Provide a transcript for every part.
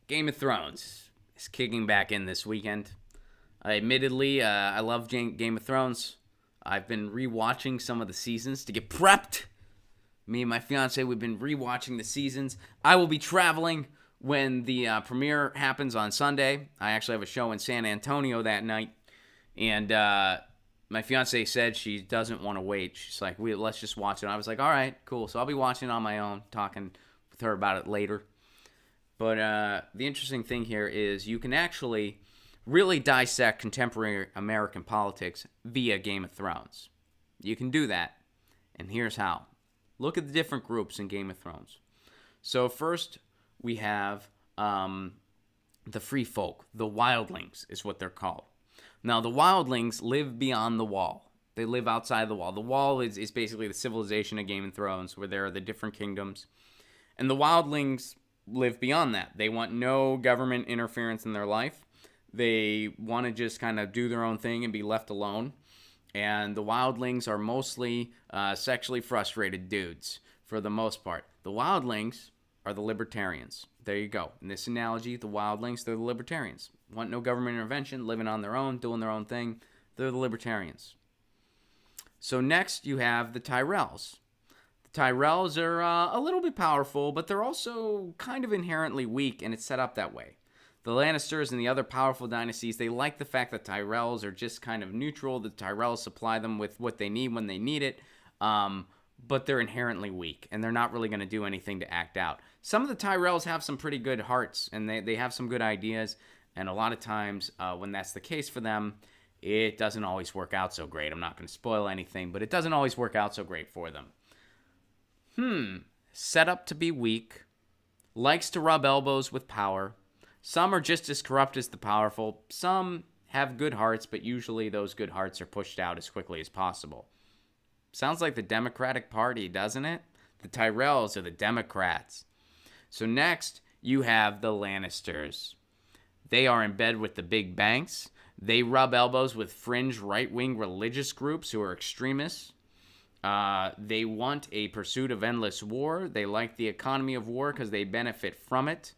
Game of Thrones is kicking back in this weekend. Admittedly, I love Game of Thrones. I've been rewatching some of the seasons to get prepped. Me and my fiance, we've been rewatching the seasons. I will be traveling when the premiere happens on Sunday. I actually have a show in San Antonio that night. And my fiance said she doesn't want to wait. She's like, let's just watch it. I was like, all right, cool. So I'll be watching it on my own, talking with her about it later. But the interesting thing here is you can actually really dissect contemporary American politics via Game of Thrones. You can do that, and here's how. Look at the different groups in Game of Thrones. So first, we have the free folk. The wildlings is what they're called. Now, the wildlings live beyond the wall. They live outside the wall. The wall is basically the civilization of Game of Thrones, where there are the different kingdoms. And the wildlings live beyond that. They want no government interference in their life. They want to just kind of do their own thing and be left alone. And the wildlings are mostly sexually frustrated dudes, for the most part. The wildlings are the libertarians. There you go. In this analogy, the wildlings, they're the libertarians. Want no government intervention, living on their own, doing their own thing. They're the libertarians. So next, you have the Tyrells. The Tyrells are a little bit powerful, but they're also kind of inherently weak, and it's set up that way. The Lannisters and the other powerful dynasties, they like the fact that Tyrells are just kind of neutral. The Tyrells supply them with what they need when they need it, but they're inherently weak, and they're not really going to do anything to act out. Some of the Tyrells have some pretty good hearts, and they have some good ideas, and a lot of times when that's the case for them, it doesn't always work out so great. I'm not going to spoil anything, but it doesn't always work out so great for them. Set up to be weak, likes to rub elbows with power. Some are just as corrupt as the powerful. Some have good hearts, but usually those good hearts are pushed out as quickly as possible. Sounds like the Democratic Party, doesn't it? The Tyrells are the Democrats. So next, you have the Lannisters. They are in bed with the big banks. They rub elbows with fringe right-wing religious groups who are extremists. They want a pursuit of endless war. They like the economy of war because they benefit from it.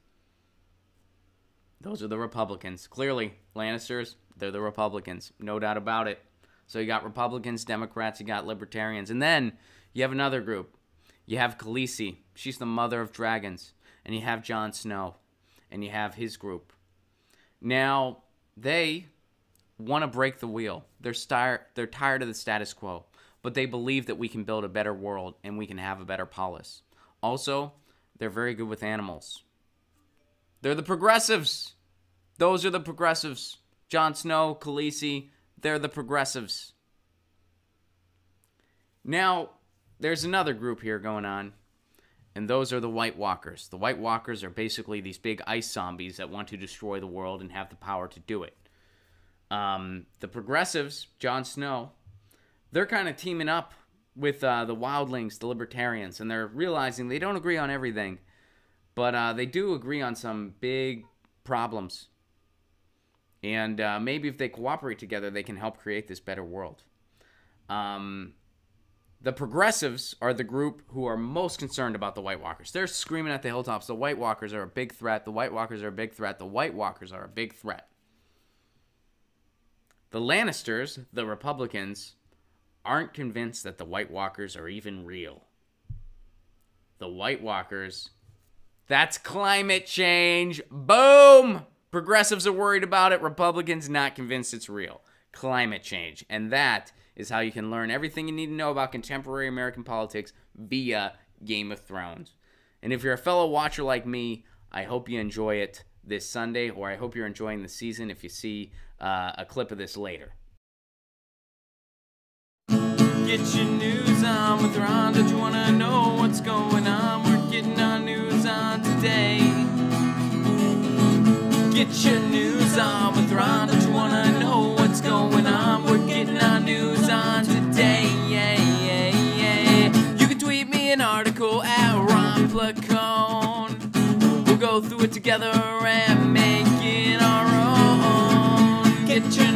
Those are the Republicans. Clearly, Lannisters, they're the Republicans. No doubt about it. So you got Republicans, Democrats, you got Libertarians. And then you have another group. You have Khaleesi. She's the mother of dragons. And you have Jon Snow. And you have his group. Now, they want to break the wheel. They're tired of the status quo. But they believe that we can build a better world and we can have a better polis. Also, they're very good with animals. They're the progressives. Those are the progressives. Jon Snow, Khaleesi, they're the progressives. Now, there's another group here going on, and those are the White Walkers. The White Walkers are basically these big ice zombies that want to destroy the world and have the power to do it. The progressives, Jon Snow, they're kind of teaming up with the wildlings, the libertarians, and they're realizing they don't agree on everything, but they do agree on some big problems. And maybe if they cooperate together, they can help create this better world. The progressives are the group who are most concerned about the White Walkers. They're screaming at the hilltops, the White Walkers are a big threat, the White Walkers are a big threat, the White Walkers are a big threat. The Lannisters, the Republicans, aren't convinced that the White Walkers are even real. The White Walkers, that's climate change. Boom! Progressives are worried about it. Republicans not convinced it's real. Climate change. And that is how you can learn everything you need to know about contemporary American politics via Game of Thrones. And if you're a fellow watcher like me, I hope you enjoy it this Sunday, or I hope you're enjoying the season if you see a clip of this later. Get your news on with Ron. Don't you want to know what's going on? We're getting our news on today. Get your news on with Ron. Don't you want to know what's going on? We're getting our news on today. You can tweet me an article at Ron Placone. We'll go through it together and make it our own. Get your